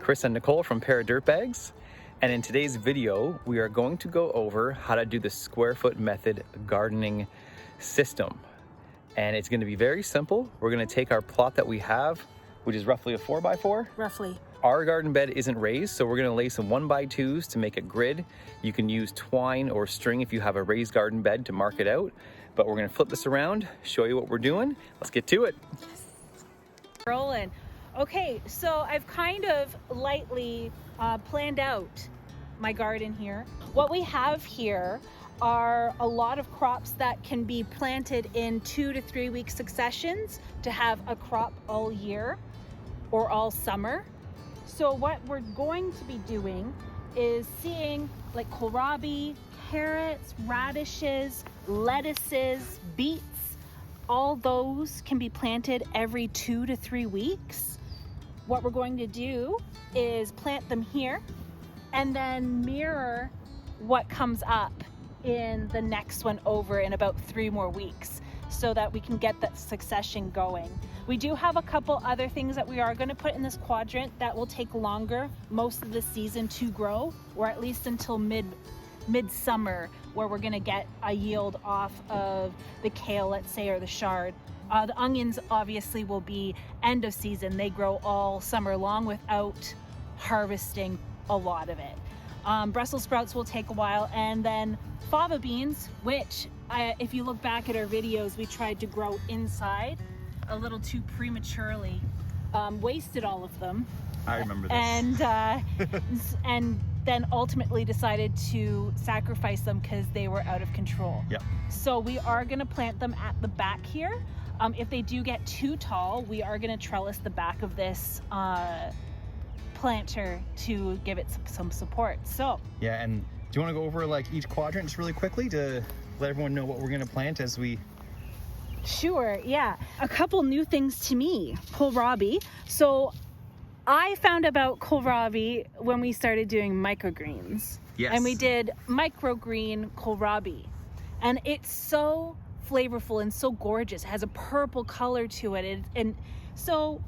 Chris and Nicole from Pair of DirtBags, and in today's video we are going to go over how to do the square foot method gardening system. And it's going to be very simple. We're going to take our plot that we have, which is roughly a 4x4. Roughly. Our garden bed isn't raised, so we're going to lay some 1x2s to make a grid. You can use twine or string if you have a raised garden bed to mark it out. But we're going to flip this around, show you what we're doing. Let's get to it. Rolling. Okay, so I've kind of lightly planned out my garden here. What we have here are a lot of crops that can be planted in 2 to 3 week successions to have a crop all year or all summer. So what we're going to be doing is seeing like kohlrabi, carrots, radishes, lettuces, beets. All those can be planted every 2 to 3 weeks. What we're going to do is plant them here and then mirror what comes up in the next one over in about 3 more weeks so that we can get that succession going. We do have a couple other things that we are going to put in this quadrant that will take longer most of the season to grow, or at least until midsummer, where we're going to get a yield off of the kale, let's say, or the chard. The onions obviously will be end of season. They grow all summer long without harvesting a lot of it. Brussels sprouts will take a while, and then fava beans, which if you look back at our videos, we tried to grow inside a little too prematurely, wasted all of them. I remember this. And then ultimately decided to sacrifice them because they were out of control. Yep. So we are going to plant them at the back here. If they do get too tall, we are going to trellis the back of this planter to give it some support. So yeah, and do you want to go over like each quadrant just really quickly to let everyone know what we're going to plant as we... Sure, yeah. A couple new things to me. Kohlrabi. So I found about kohlrabi when we started doing microgreens. Yes. And we did microgreen kohlrabi. And it's so flavorful and so gorgeous. It has a purple color to it. And so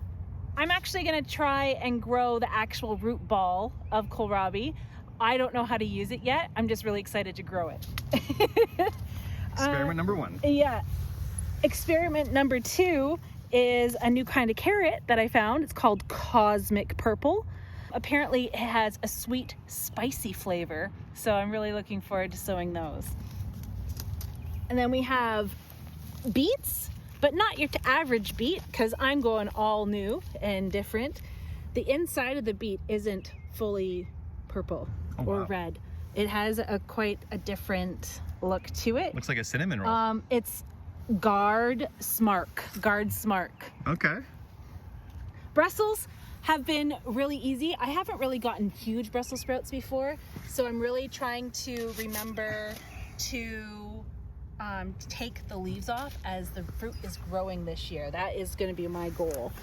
I'm actually going to try and grow the actual root ball of kohlrabi. I don't know how to use it yet. I'm just really excited to grow it. Experiment number 1. Yeah. Experiment number 2 is a new kind of carrot that I found. It's called Cosmic Purple. Apparently it has a sweet, spicy flavor. So I'm really looking forward to sowing those. And then we have beets, but not your average beet, because I'm going all new and different. The inside of the beet isn't fully purple or red. It has quite a different look to it. Looks like a cinnamon roll. It's Guard Smark. Okay. Brussels have been really easy. I haven't really gotten huge Brussels sprouts before, so I'm really trying to remember to take the leaves off as the fruit is growing this year. That is going to be my goal.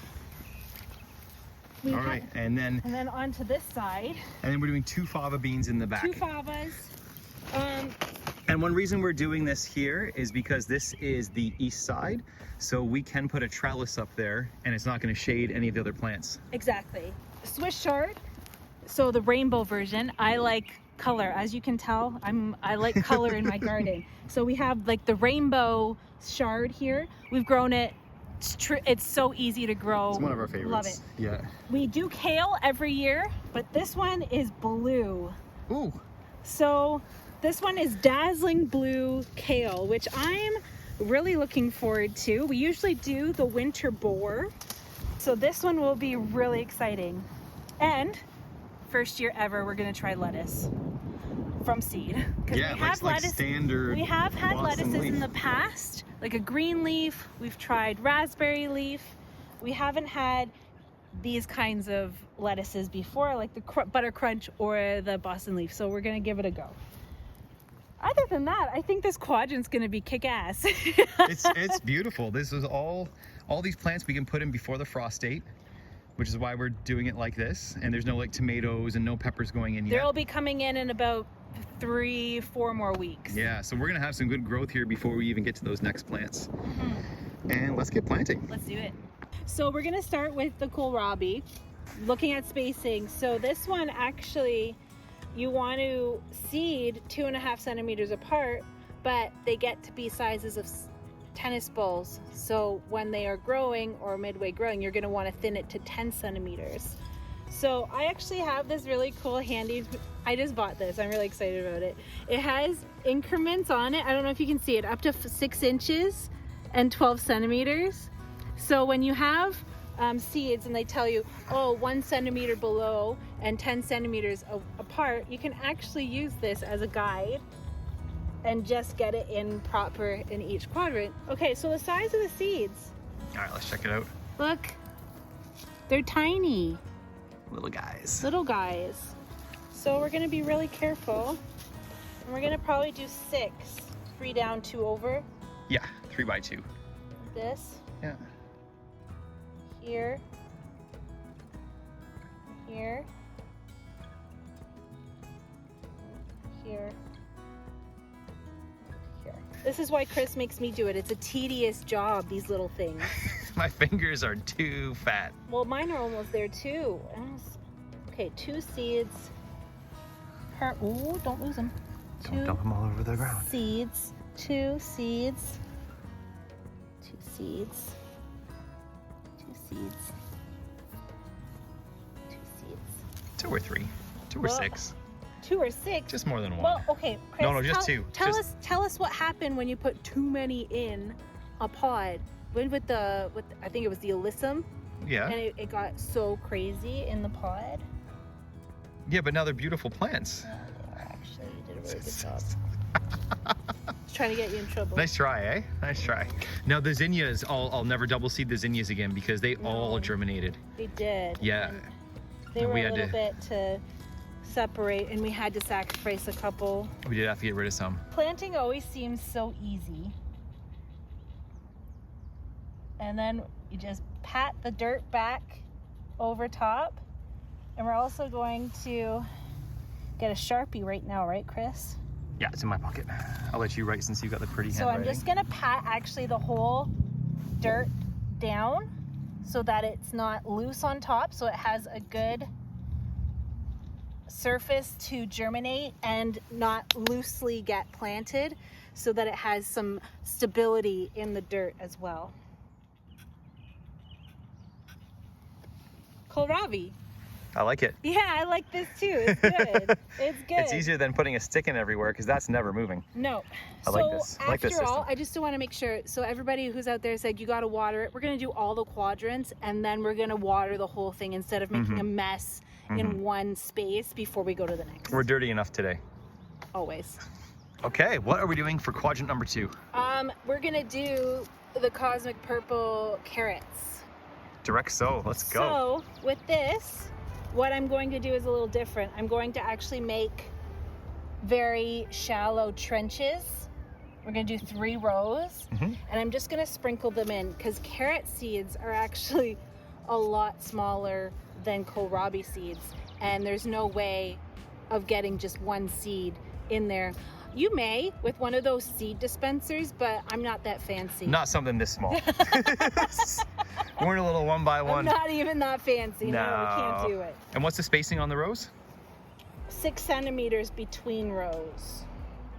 All right, and then onto this side. And then we're doing 2 fava beans in the back. 2 favas. And one reason we're doing this here is because this is the east side, so we can put a trellis up there and it's not going to shade any of the other plants. Exactly. Swiss chard, so the rainbow version. I like color, as you can tell. I like color in my garden. So we have like the rainbow chard here. We've grown it. It's so easy to grow. It's one of our favorites. Love it. Yeah. We do kale every year, but this one is blue. Ooh. So this one is dazzling blue kale, which I'm really looking forward to. We usually do the winter boar, so this one will be really exciting. And first year ever, we're gonna try lettuce from seed. Yeah, we have like standard. We have had Boston lettuces leaf. in the past, like a green leaf. We've tried raspberry leaf. We haven't had these kinds of lettuces before, like the butter crunch or the Boston leaf. So we're gonna give it a go. Other than that, I think this quadrant's gonna be kick-ass. It's beautiful. This is all these plants we can put in before the frost date, which is why we're doing it like this. And there's no like tomatoes and no peppers going in yet. They'll be coming in about 3-4 more weeks. Yeah, so we're gonna have some good growth here before we even get to those next plants. And let's get planting. Let's do it. So we're gonna start with the kohlrabi. Looking at spacing, so this one actually, you want to seed 2.5 centimeters apart, but they get to be sizes of tennis balls. So when they are growing or midway growing, you're going to want to thin it to 10 centimeters. So I actually have this really cool handy, I just bought this, I'm really excited about it. It has increments on it, I don't know if you can see it, up to 6 inches and 12 centimeters. So when you have seeds and they tell you, oh, 1 centimeter below and 10 centimeters apart, you can actually use this as a guide and just get it in proper in each quadrant. Okay, so the size of the seeds. All right, let's check it out. Look, they're tiny. Little guys. Little guys. So we're gonna be really careful. And we're gonna probably do 6. 3 down, 2 over. Yeah, 3 by 2. This. Yeah. Here. Here. Here. Here. This is why Chris makes me do it. It's a tedious job, these little things. My fingers are too fat. Well, mine are almost there too. Okay, 2 seeds. Ooh, don't lose them. Don't dump them all over the ground. Seeds. 2 seeds. 2 seeds. 2 seeds. 2 seeds. 2 or 3. 2 or 6. 2 or 6. Just more than 1. Well, okay, Chris, No, just 2. Tell us what happened when you put too many in a pod. When with I think it was the alyssum. Yeah. And it got so crazy in the pod. Yeah, but now they're beautiful plants. Yeah, they are actually. You did a really good job. Just trying to get you in trouble. Nice try, eh? Nice try. Now the zinnias, I'll never double seed the zinnias again because they all germinated. They did. Yeah. And they were a little bit to separate, and we had to sacrifice a couple. We did have to get rid of some. Planting always seems so easy. And then you just pat the dirt back over top. And we're also going to get a Sharpie right now, right, Chris? Yeah, it's in my pocket. I'll let you write since you got the pretty So handwriting. I'm just gonna pat actually the whole dirt down so that it's not loose on top, so it has a good surface to germinate and not loosely get planted, so that it has some stability in the dirt as well. Kohlrabi. I like it. Yeah, I like this too. It's good. It's good. It's easier than putting a stick in everywhere because that's never moving. No. I like this. I like this After all, system. I just want to make sure. So everybody who's out there said you got to water it. We're going to do all the quadrants, and then we're going to water the whole thing instead of making a mess in one space before we go to the next. We're dirty enough today. Always. Okay, what are we doing for quadrant number 2? We're going to do the cosmic purple carrots. Direct sow. Let's go. So with this, what I'm going to do is a little different. I'm going to actually make very shallow trenches. We're going to do 3 rows, and I'm just going to sprinkle them in because carrot seeds are actually a lot smaller than kohlrabi seeds, and there's no way of getting just 1 seed in there. You may with one of those seed dispensers, but I'm not that fancy. Not something this small. We're in a little 1 by 1. I'm not even that fancy. No, we can't do it. And what's the spacing on the rows? 6 centimeters between rows.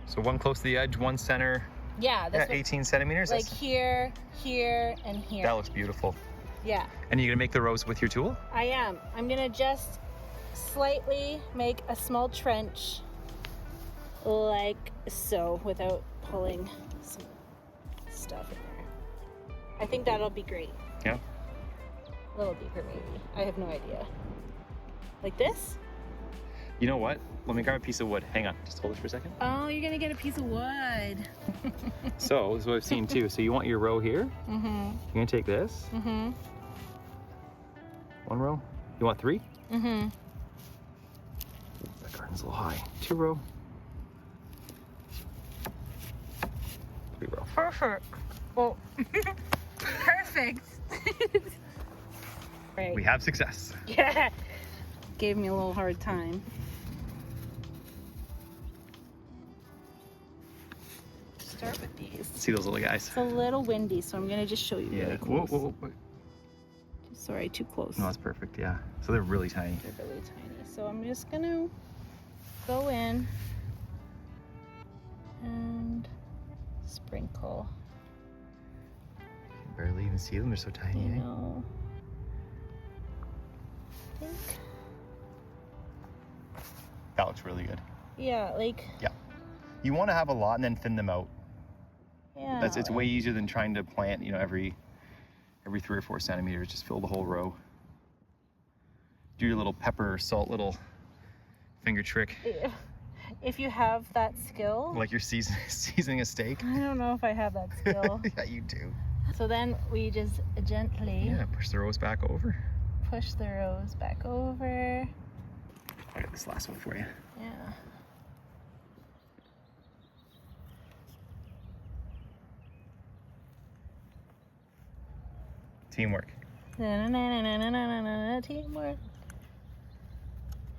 So 1 close to the edge, 1 center. Yeah, that's 18 centimeters. like here, here, and here. That looks beautiful. Yeah, And you're gonna make the rows with your tool? I am. I'm gonna just slightly make a small trench like so without pulling some stuff in there. I think that'll be great. Yeah. A little deeper maybe. I have no idea. Like this? You know what? Let me grab a piece of wood. Hang on, just hold this for a second. Oh, you're gonna get a piece of wood. So this is what I've seen too. So you want your row here. Mm-hmm. You're gonna take this. Mm-hmm. 1 row. You want 3? Mm-hmm. That garden's a little high. 2 row. 3 row. Perfect. Well, perfect. Right. We have success. Yeah. Gave me a little hard time. Start with these. See those little guys? It's a little windy, so I'm gonna just show you really close. Whoa. Just Sorry, too close. No, that's perfect, yeah. So they're really tiny. They're really tiny. So I'm just gonna go in and sprinkle. You can barely even see them, they're so tiny, I eh? know. I think. That looks really good. Yeah, like. Yeah. You want to have a lot and then thin them out. Yeah. It's way easier than trying to plant, you know, every 3 or 4 centimeters. Just fill the whole row. Do your little pepper or salt little finger trick. If you have that skill. Like you're seasoning a steak. I don't know if I have that skill. Yeah, you do. So then we just gently push the rows back over. push the rows back over. I'll get this last one for you. Yeah. Teamwork. Teamwork.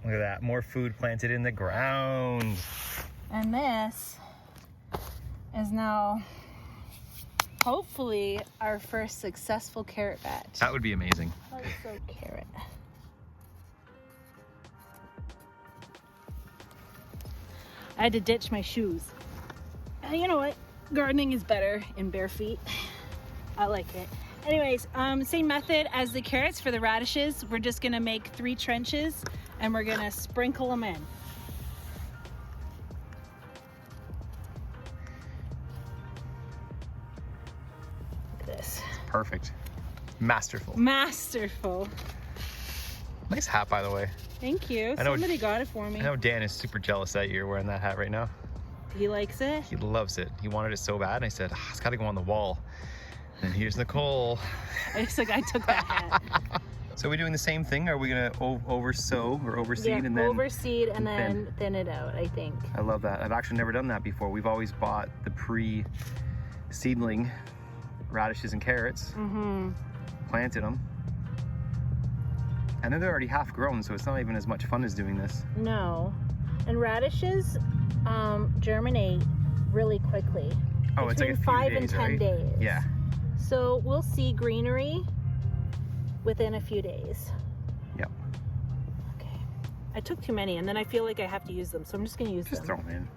Look at that, more food planted in the ground. And this is now hopefully our first successful carrot batch. That would be amazing. Also carrot. I had to ditch my shoes. You know what? Gardening is better in bare feet. I like it. Anyways, same method as the carrots for the radishes. We're just gonna make 3 trenches and we're gonna sprinkle them in. Look at this. Perfect. Masterful. Masterful. Nice hat, by the way. Thank you. I know- Somebody got it for me. I know Dan is super jealous that you're wearing that hat right now. He likes it. He loves it. He wanted it so bad, and I said, it's got to go on the wall. And here's Nicole. It's like I took that hat. So are we doing the same thing? Are we gonna oversow or overseed Yeah, and then? overseed and then thin it out, I think. I love that. I've actually never done that before. We've always bought the pre-seedling radishes and carrots, planted them, and then they're already half grown, so it's not even as much fun as doing this. No. And radishes germinate really quickly. Oh, it's like a few 5 and days, 10 right? days. Yeah. So we'll see greenery within a few days. Yep. Okay. I took too many and then I feel like I have to use them, so I'm just gonna use Just them. throw them in.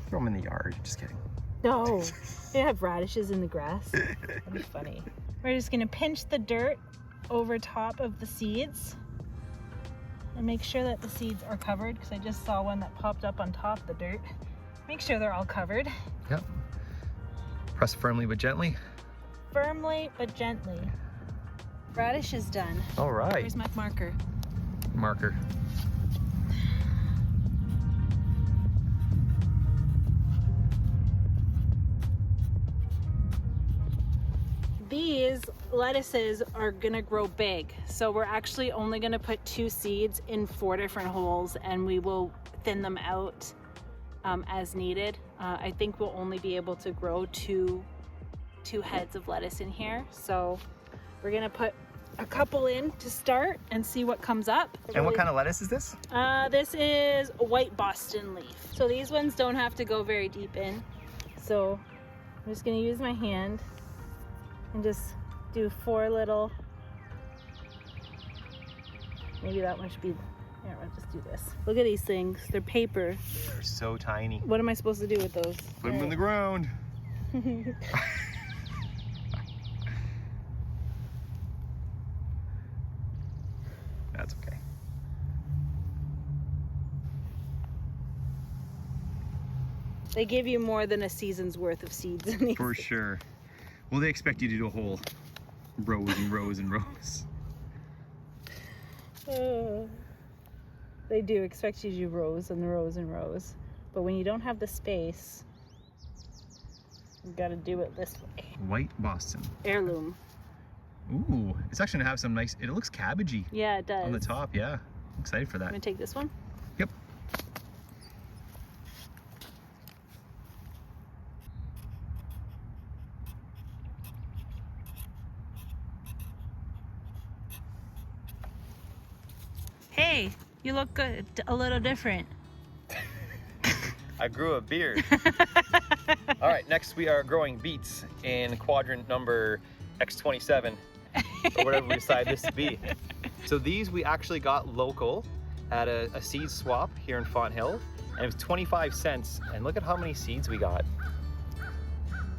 Throw them in the yard. Just kidding. No. They have radishes in the grass. That'd be funny. We're just gonna pinch the dirt over top of the seeds and make sure that the seeds are covered, because I just saw one that popped up on top of the dirt. Make sure they're all covered. Yep. Press firmly but gently. Firmly but gently. Radish is done. All right. Where's my marker? Marker. These lettuces are gonna grow big, so we're actually only gonna put 2 seeds in 4 different holes, and we will thin them out as needed. I think we'll only be able to grow two heads of lettuce in here, so we're gonna put a couple in to start and see what comes up. And what kind of lettuce is this? This is white Boston leaf. So these ones don't have to go very deep in. So I'm just gonna use my hand and just do 4 little, maybe that one should be, yeah, I'll just do this. Look at these things, they're paper. They're so tiny. What am I supposed to do with those? Put them in the ground. That's okay. They give you more than a season's worth of seeds in these. For sure. Well, they expect you to do a whole rows and rows and rows. They do expect you to do rows and rows and rows. But when you don't have the space, you gotta do it this way. White Boston. Heirloom. Ooh, it's actually gonna have some nice, it looks cabbagey Yeah, it does. on the top, yeah. I'm excited for I'm that. gonna take this one. Yep. Hey, you look good, a little different. I grew a beard. All right, next we are growing beets in quadrant number X27. or whatever we decide this to be. So these we actually got local at a seed swap here in Fonthill, and it was 25 cents. And look at how many seeds we got.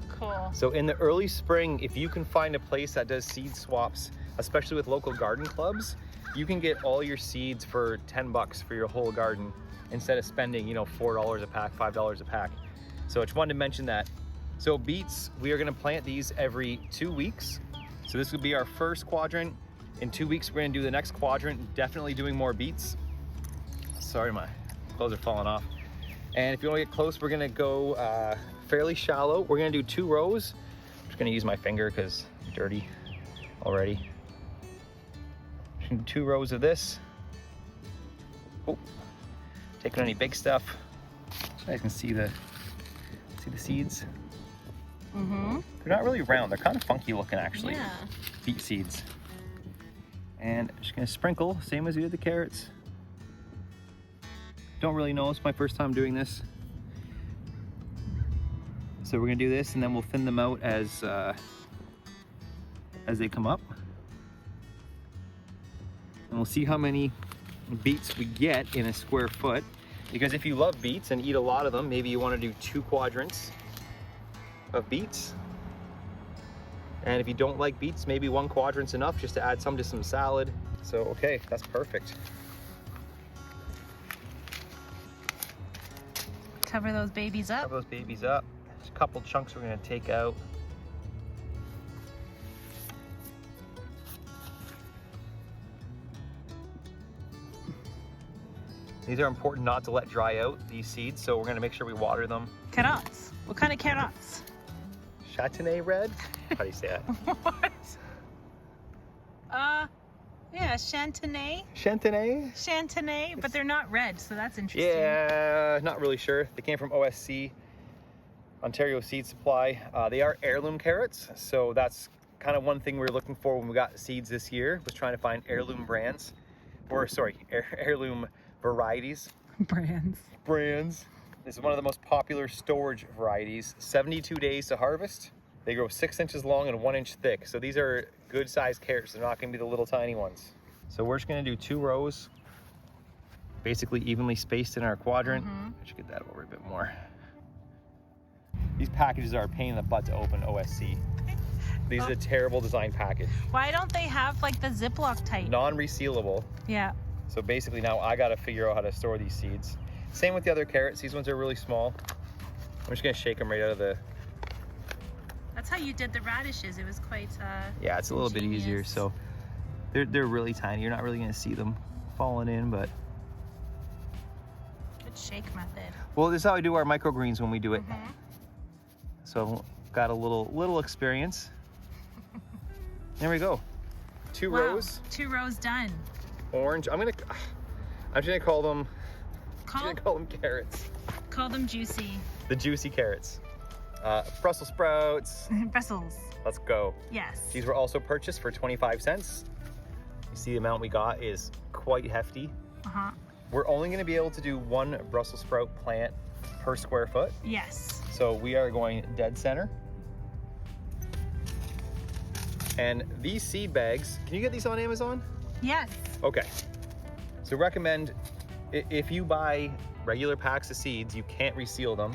Cool. So in the early spring, if you can find a place that does seed swaps, especially with local garden clubs, you can get all your seeds for 10 bucks for your whole garden instead of spending, you know, $4 a pack, $5 a pack. So I just wanted to mention that. So beets, we are gonna plant these every 2 weeks. So this would be our first quadrant. In 2 weeks, we're gonna do the next quadrant, definitely doing more beets. Sorry, my clothes are falling off. And if you wanna get close, we're gonna go fairly shallow. We're gonna do 2 rows. I'm just gonna use my finger because I'm dirty already. 2 rows of this. Oh, taking any big stuff. So you guys can see the seeds. Mm-hmm. They're not really round. They're kind of funky looking, actually. Yeah. Beet seeds. And I'm just gonna sprinkle, same as we did the carrots. Don't really know. It's my first time doing this. So we're gonna do this, and then we'll thin them out as they come up. And we'll see how many beets we get in a square foot. Because if you love beets and eat a lot of them, maybe you want to do 2 quadrants of beets. And if you don't like beets, maybe 1 quadrant's enough just to add some to some salad. So, okay, that's perfect. Cover those babies up. Cover those babies up. There's a couple chunks we're gonna take out. These are important not to let dry out, these seeds, so we're gonna make sure we water them. Carrots. What kind of carrots? Châtenay red? How do you say that? What? Yeah, Chantenay. Chantenay? Chantenay, but they're not red, so that's interesting. Yeah, not really sure. They came from OSC, Ontario Seed Supply. They are heirloom carrots, so that's kind of one thing we were looking for when we got seeds this year, was trying to find heirloom brands, or sorry, heirloom varieties. Brands. This is one of the most popular storage varieties. 72 days to harvest. They grow 6 inches long and 1 inch thick. So these are good sized carrots. They're not gonna be the little tiny ones. So we're just gonna do 2 rows, basically evenly spaced in our quadrant. I should get that over a bit more. These packages are a pain in the butt to open, OSC. These are a terrible design package. Why don't they have like the Ziploc type? Non-resealable. Yeah. So basically now I gotta figure out how to store these seeds. Same with the other carrots. These ones are really small. I'm just gonna shake them right out of the... That's how you did the radishes. It was quite yeah, it's a little bit easier. So they're really tiny. You're not really gonna see them falling in, but... Good shake method. Well, this is how I do our microgreens when we do it. So I've got a little experience. There we go. 2 rows. 2 rows done. Orange. I'm just gonna call them carrots. Call them juicy. The juicy carrots. Brussels sprouts. Brussels. Let's go. Yes. These were also purchased for 25 cents. You see the amount we got is quite hefty. We're only gonna be able to do 1 Brussels sprout plant per square foot. Yes. So we are going dead center. And these seed bags, can you get these on Amazon? Yes. Okay. So recommend, if you buy regular packs of seeds, you can't reseal them.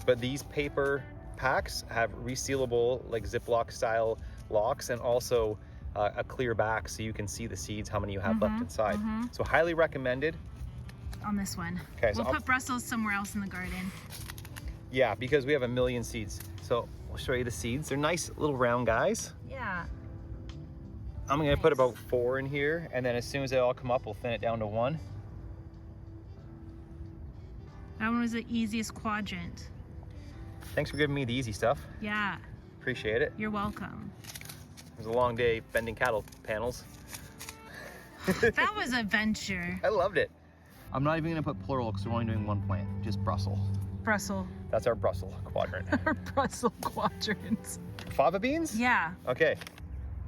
But these paper packs have resealable, like Ziploc style locks, and also a clear back so you can see the seeds, how many you have left inside. So highly recommended. On this one. Okay, so we'll put Brussels somewhere else in the garden. Yeah, because we have a million seeds. So we'll show you the seeds. They're nice little round guys. Yeah. I'm gonna put about 4 in here, and then as soon as they all come up, we'll thin it down to 1. That one was the easiest quadrant. Thanks for giving me the easy stuff. Yeah. Appreciate it. You're welcome. It was a long day bending cattle panels. That was a venture. I loved it. I'm not even gonna put plural because we're only doing 1 plant, just Brussels. Brussels. That's our Brussels quadrant. Our Brussels quadrants. Fava beans? Yeah. Okay.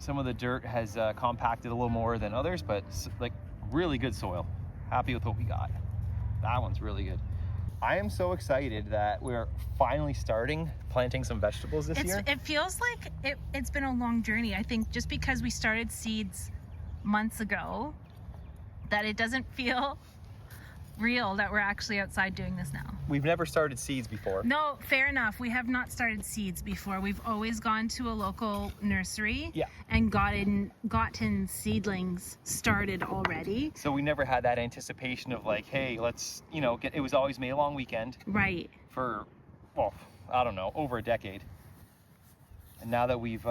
Some of the dirt has compacted a little more than others, but like really good soil. Happy with what we got. That one's really good. I am so excited that we're finally starting planting some vegetables this year. It feels like it's been a long journey. I think just because we started seeds months ago, that it doesn't feel real that we're actually outside doing this now. We've never started seeds before. No, fair enough. We have not started seeds before. We've always gone to a local nursery and gotten seedlings started already. So we never had that anticipation of like, hey, let's, you know, it was always May long weekend. Right. For, well, I don't know, over a decade. And now that we've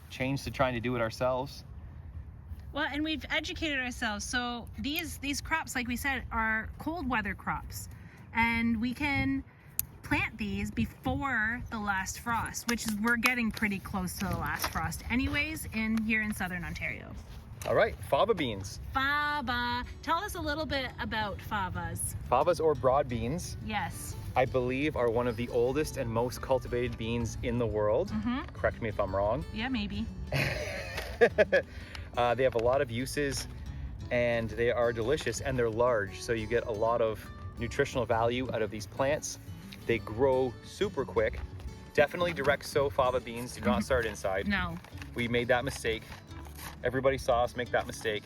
changed to trying to do it ourselves. Well, and we've educated ourselves. So these crops, like we said, are cold weather crops. And we can plant these before the last frost, which is, we're getting pretty close to the last frost anyways here in Southern Ontario. All right, fava beans. Fava. Tell us a little bit about favas. Favas, or broad beans, Yes. I believe are one of the oldest and most cultivated beans in the world. Correct me if I'm wrong. Yeah, maybe. They have a lot of uses and they are delicious and they're large. So you get a lot of nutritional value out of these plants. They grow super quick. Definitely direct sow fava beans. Do not start inside. No. We made that mistake. Everybody saw us make that mistake.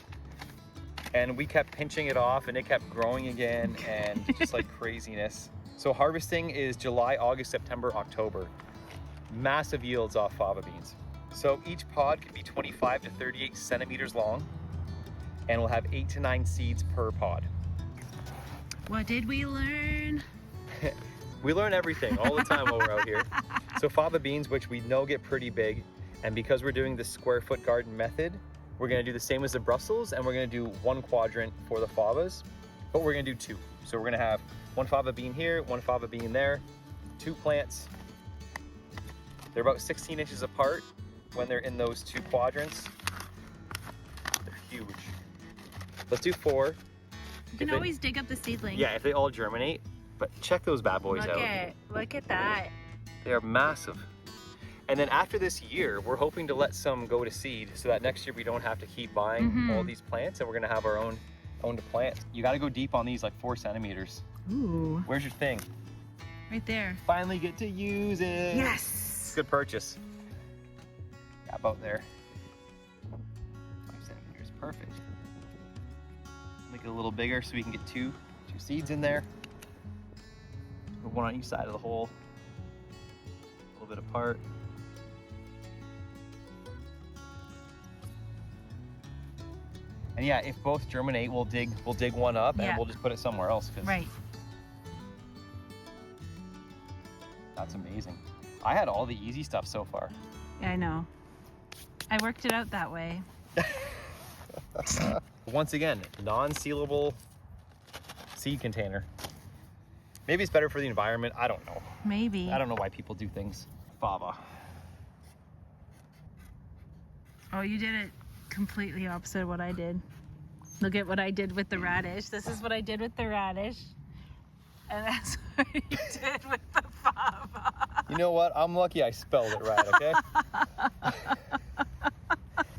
And we kept pinching it off and it kept growing again and just like craziness. So harvesting is July, August, September, October. Massive yields off fava beans. So each pod can be 25 to 38 centimeters long and will have 8 to 9 seeds per pod. What did we learn? We learn everything all the time while we're out here. So fava beans, which we know get pretty big, and because we're doing the square foot garden method, we're gonna do the same as the Brussels, and we're gonna do one quadrant for the favas, but we're gonna do two. So we're gonna have one fava bean here, one fava bean there, 2 plants. They're about 16 inches apart when they're in those 2 quadrants. They're huge. Let's do 4. You can always dig up the seedling. Yeah, if they all germinate. But check those bad boys out. Look at that. They are massive. And then after this year, we're hoping to let some go to seed so that next year we don't have to keep buying all these plants and we're gonna have our own to plant. You gotta go deep on these, like 4 centimeters. Ooh. Where's your thing? Right there. Finally get to use it. Yes. Good purchase. Yeah, about there. 5 centimeters, perfect. Make it a little bigger so we can get two seeds in there. One on each side of the hole. A little bit apart. And yeah, if both germinate, we'll dig one up and we'll just put it somewhere else. Right. That's amazing. I had all the easy stuff so far. Yeah, I know. I worked it out that way. Once again, non-sealable seed container. Maybe it's better for the environment. I don't know. Maybe. I don't know why people do things. Fava. Oh, you did it completely opposite of what I did. Look at what I did with the radish. This is what I did with the radish. And that's what you did with the fava. You know what? I'm lucky I spelled it right, okay?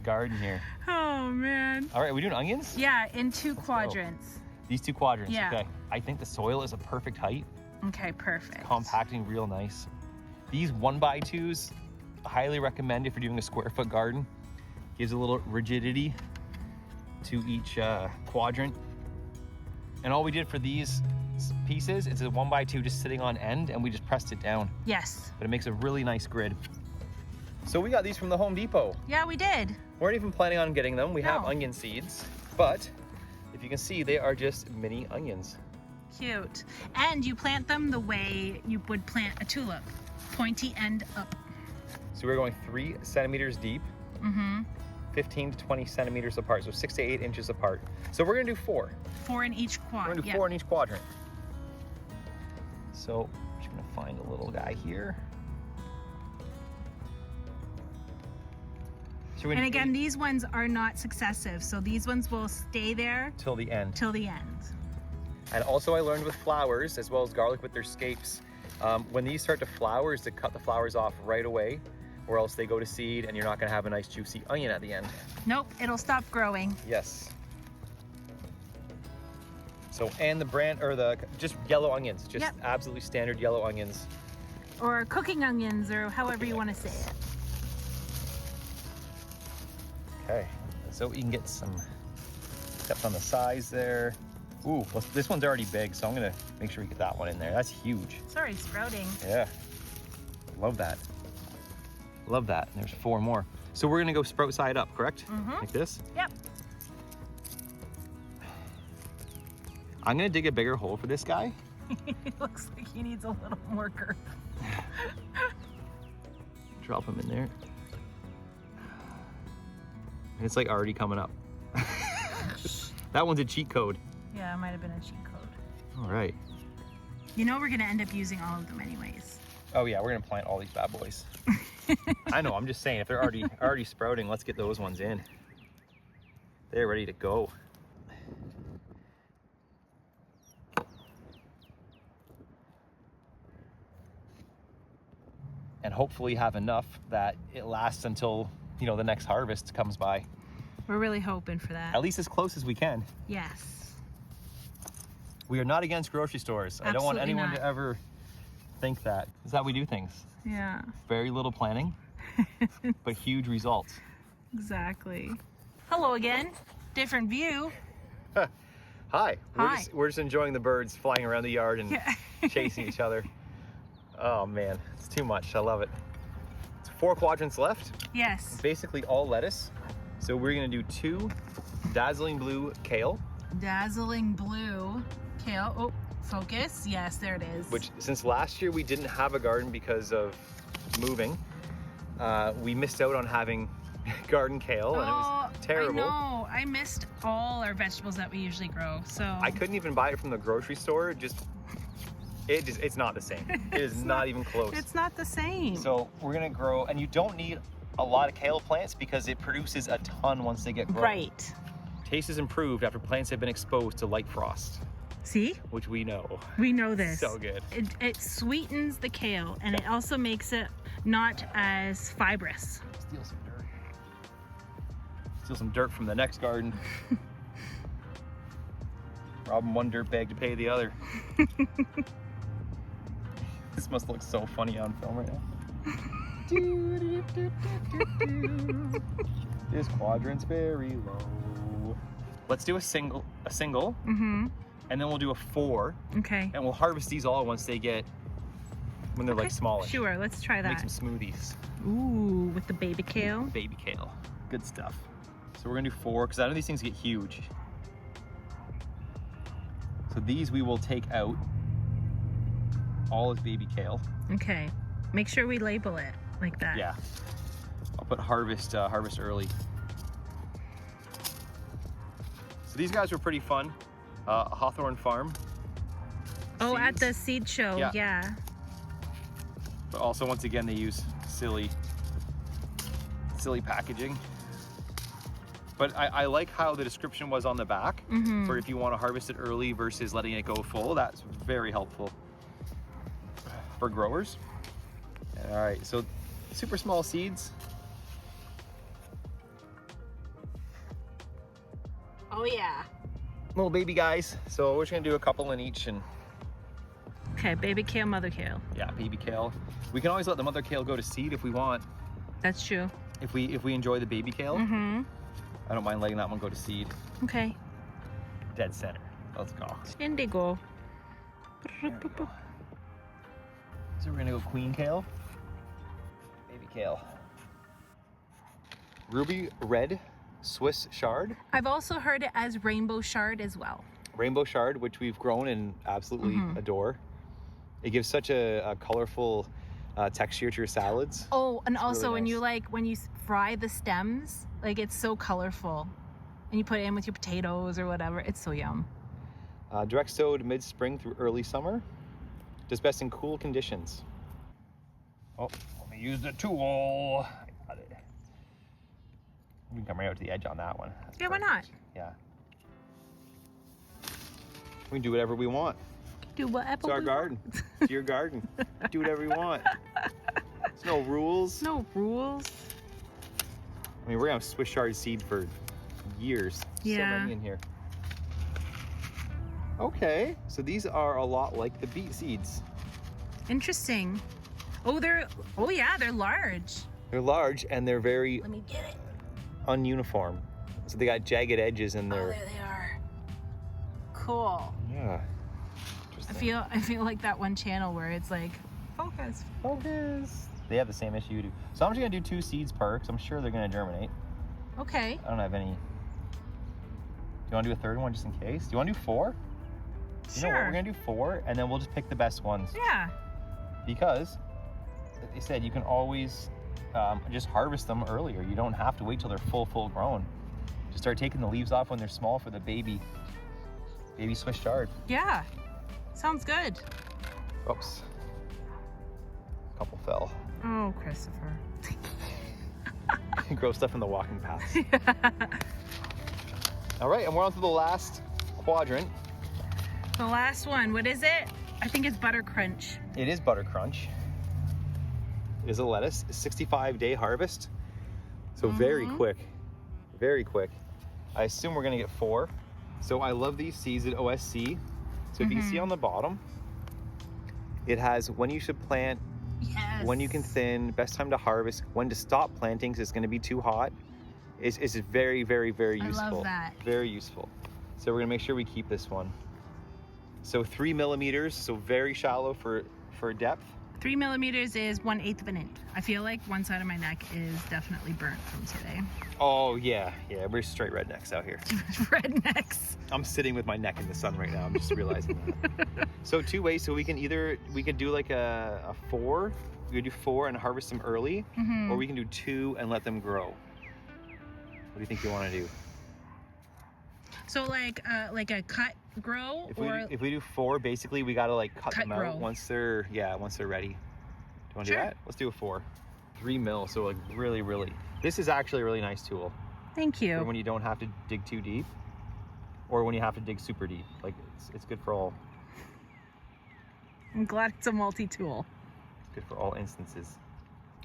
Garden here. Oh, man. All right, are we doing onions? Yeah, in 2 quadrants. These 2 quadrants, Yeah. okay. I think the soil is a perfect height. Okay, perfect. Compacting real nice. These 1x2s, highly recommend if you're doing a square foot garden. Gives a little rigidity to each quadrant. And all we did for these pieces, it's a 1x2 just sitting on end and we just pressed it down. Yes. But it makes a really nice grid. So we got these from the Home Depot. Yeah, we did. Weren't even planning on getting them. We have No. onion seeds, but if you can see, they are just mini onions. Cute. And you plant them the way you would plant a tulip. Pointy end up. So we're going 3 centimeters deep, Mm-hmm. 15 to 20 centimeters apart, so 6 to 8 inches apart. So we're gonna do 4. 4 in each quad. We're gonna do 4 in each quadrant. So I'm just gonna find a little guy here. So And again, these ones are not successive, so these ones will stay there till the end. till the end. And also I learned with flowers, as well as garlic with their scapes, when these start to flower, is to cut the flowers off right away, or else they go to seed and you're not gonna have a nice juicy onion at the end. Nope, it'll stop growing. Yes. So, and the brand, or the, just yellow onions, just absolutely standard yellow onions. Or cooking onions, or however you want to say it. Okay, so we can get some steps on the size there. Ooh, well, this one's already big, so I'm gonna make sure we get that one in there. That's huge. It's already sprouting. Yeah, love that. Love that. There's 4 more. So we're gonna go sprout side up, correct? Like this? Yep. I'm gonna dig a bigger hole for this guy. It looks like he needs a little more girth. Drop him in there. And it's like already coming up. That one's a cheat code. Yeah, it might have been a cheat code. All right. You know we're gonna end up using all of them anyways. Oh yeah, we're gonna plant all these bad boys. I know, I'm just saying, if they're already sprouting, let's get those ones in. They're ready to go. And hopefully have enough that it lasts until, you know, the next harvest comes by. We're really hoping for that. At least as close as we can. Yes. We are not against grocery stores. Absolutely I don't want anyone not. to ever think that. It's how we do things. Yeah. Very little planning, but huge results. Exactly. Hello again. Different view. Hi. Hi. We're just enjoying the birds flying around the yard and chasing each other. Oh man, it's too much. I love it. It's 4 quadrants left. Yes. Basically all lettuce. So we're gonna do 2 dazzling blue kale. Dazzling blue kale. Oh, focus. Yes, there it is. Which, since last year we didn't have a garden because of moving, we missed out on having garden kale, and it was terrible. I know. I missed all our vegetables that we usually grow. So I couldn't even buy it from the grocery store. It's not the same. It is not even close. It's not the same. So we're gonna grow, and you don't need a lot of kale plants because it produces a ton once they get grown. Right. Taste is improved after plants have been exposed to light frost. See? Which we know. We know this. So good. It sweetens the kale, and it also makes it not as fibrous. Steal some dirt. Steal some dirt from the next garden. Robbing one dirt bag to pay the other. This must look so funny on film right now. This quadrant's very low. Let's do a single, and then we'll do a 4. Okay. And we'll harvest these all once they get, when they're like smaller. Sure, let's try that. Make some smoothies. Ooh, with the baby kale. Baby kale, good stuff. So we're gonna do 4, because I know these things get huge. So these we will take out all as baby kale. Okay. Make sure we label it like that. Yeah. I'll put harvest early. So these guys were pretty fun. Hawthorne Farm. Oh, seeds. at the seed show, yeah. But also, once again, they use silly packaging. But I like how the description was on the back for if you want to harvest it early versus letting it go full. That's very helpful for growers. All right, so super small seeds. Oh yeah. Little baby guys. So we're just gonna do a couple in each, and okay, baby kale, mother kale. yeah, baby kale. We can always let the mother kale go to seed if we want. That's true. If we enjoy the baby kale, I don't mind letting that one go to seed. Okay. Dead center. Let's go. Indigo. There we go. So we're gonna go queen kale, baby kale, ruby red Swiss chard. I've also heard it as rainbow chard as well. Rainbow chard, which we've grown and absolutely adore. It gives such a colorful texture to your salads. Oh, and it's also really nice. when you fry the stems, like it's so colorful, and you put it in with your potatoes or whatever. It's so yum. Direct sowed mid-spring through early summer. Does best in cool conditions. Oh, let me use the tool. I got it. We can come right out to the edge on that one. That's Yeah, why not? Yeah. We can do whatever we want. Do whatever. It's our garden. It's your garden. Do whatever you want. There's no rules. No rules. I mean, we're gonna have Swiss chard seed for years. Yeah. So many in here. Okay, so these are a lot like the beet seeds. Interesting. Oh, yeah, they're large. They're large and they're very Let me get it. ununiform. So they got jagged edges in Oh, their. there they are. Cool. Yeah. I feel like that one channel where it's like, focus. They have the same issue you do. So I'm just gonna do 2 seeds per, because I'm sure they're gonna germinate. Okay. I don't have any. Do you want to do a third one just in case? Do you want to do 4? You know what? We're gonna do 4, and then we'll just pick the best ones. Yeah. Because, like they said, you can always just harvest them earlier. You don't have to wait till they're full grown. Just start taking the leaves off when they're small for the baby Swiss chard. Yeah. Sounds good. Oops. A couple fell. Oh, Christopher. Grow stuff in the walking paths. All right, and we're on to the last quadrant. The last one, what is it? I think it's Butter Crunch. It is Butter Crunch. It is a lettuce, 65-day harvest. So very quick, very quick. I assume we're gonna get 4. So I love these seeds at OSC. So if you can see on the bottom, it has when you should plant, Yes. when you can thin, best time to harvest, when to stop planting because it's gonna be too hot. It's very, very, very useful. I love that. Very useful. So we're gonna make sure we keep this one. So 3 millimeters, so very shallow for depth. 3 millimeters is 1/8 of an inch. I feel like one side of my neck is definitely burnt from today. Oh yeah, we're straight rednecks out here. Rednecks. I'm sitting with my neck in the sun right now. I'm just realizing that. So 2 ways. So we can do like a 4. We could do 4 and harvest them early, or we can do 2 and let them grow. What do you think you want to do? So like a cut grow, If we do 4, basically we gotta like cut them grow. out once they're ready. Do you want to do that? Let's do a 4. 3 mil. So like really. This is actually a really nice tool. Thank you. For when you don't have to dig too deep, or when you have to dig super deep. Like it's good for all. I'm glad it's a multi-tool. It's good for all instances.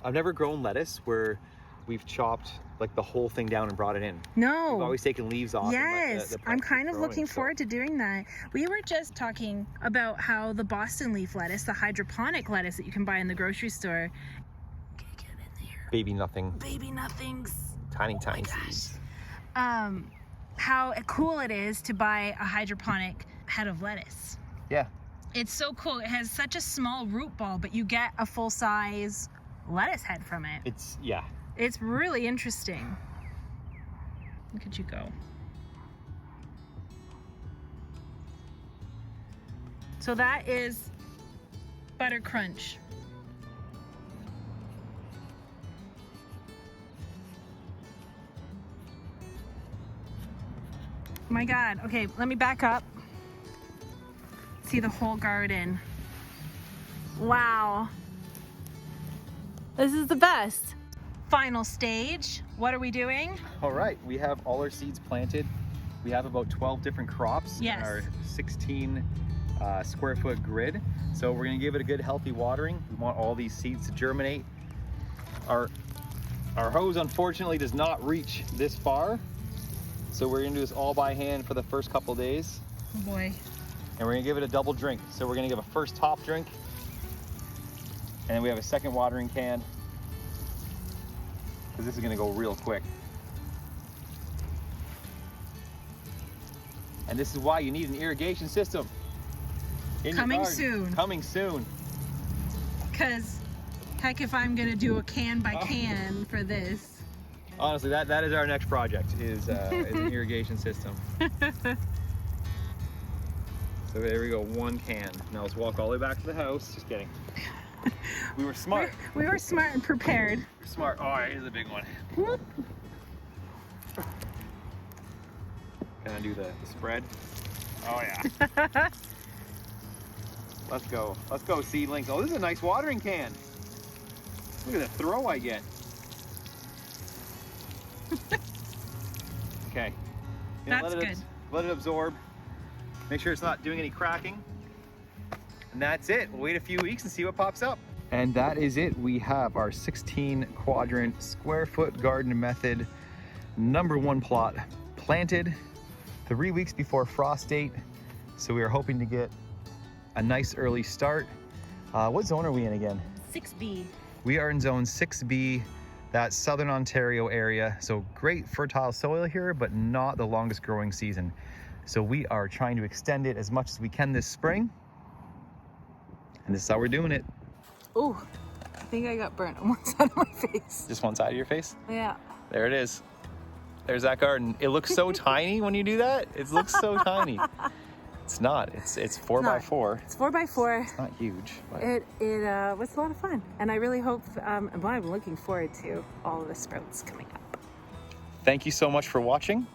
I've never grown lettuce where we've chopped like the whole thing down and brought it in. No. We've always taken leaves off. Yes, the I'm plant kind keep of growing, looking so- forward to doing that. We were just talking about how the Boston leaf lettuce, the hydroponic lettuce that you can buy in the grocery store. Get in there. Baby nothing. Baby nothings. Tiny Oh my seeds. gosh. How cool it is to buy a hydroponic head of lettuce. Yeah. It's so cool. It has such a small root ball, but you get a full-size lettuce head from it. It's really interesting. Look at you go. So that is Butter Crunch. My God. Okay, let me back up. See the whole garden. Wow. This is the best. Final stage. What are we doing? All right, we have all our seeds planted. We have about 12 different crops in our 16 square foot grid. So we're gonna give it a good healthy watering. We want all these seeds to germinate. Our hose unfortunately does not reach this far. So we're gonna do this all by hand for the first couple days. Oh boy. And we're gonna give it a double drink. So we're gonna give a first top drink, and then we have a second watering can, because this is gonna go real quick. And this is why you need an irrigation system. Coming soon. Coming soon. Because heck, if I'm gonna do a can by can for this. Honestly, that is our next project, is an irrigation system. So there we go, 1 can. Now let's walk all the way back to the house. Just kidding. We were smart. We were smart and prepared. We're smart. All right, here's a big one. Whoop. Can I do the spread? Oh yeah. Let's go. Let's go, seedlings. Oh, this is a nice watering can. Look at the throw I get. Okay. That's good. Let it absorb. Make sure it's not doing any cracking. And that's it. We'll wait a few weeks and see what pops up. And that is it. We have our 16 quadrant square foot garden method #1 plot planted 3 weeks before frost date. So we are hoping to get a nice early start. What zone are we in again? 6B. We are in zone 6B, that southern Ontario area. So great fertile soil here, but not the longest growing season. So we are trying to extend it as much as we can this spring. And this is how we're doing it. Oh, I think I got burnt on one side of my face. Just one side of your face? Yeah. There it is. There's that garden. It looks so tiny when you do that. It looks so tiny. It's not. It's 4x4. It's 4x4. It's not huge. But It was a lot of fun, and I really hope. And I'm looking forward to all of the sprouts coming up. thank you so much for watching.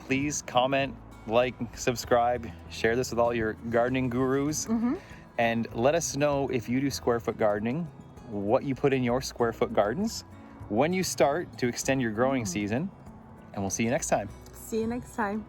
Please comment, like, subscribe, share this with all your gardening gurus, and let us know if you do square foot gardening, what you put in your square foot gardens, when you start to extend your growing season, and we'll see you next time. See you next time.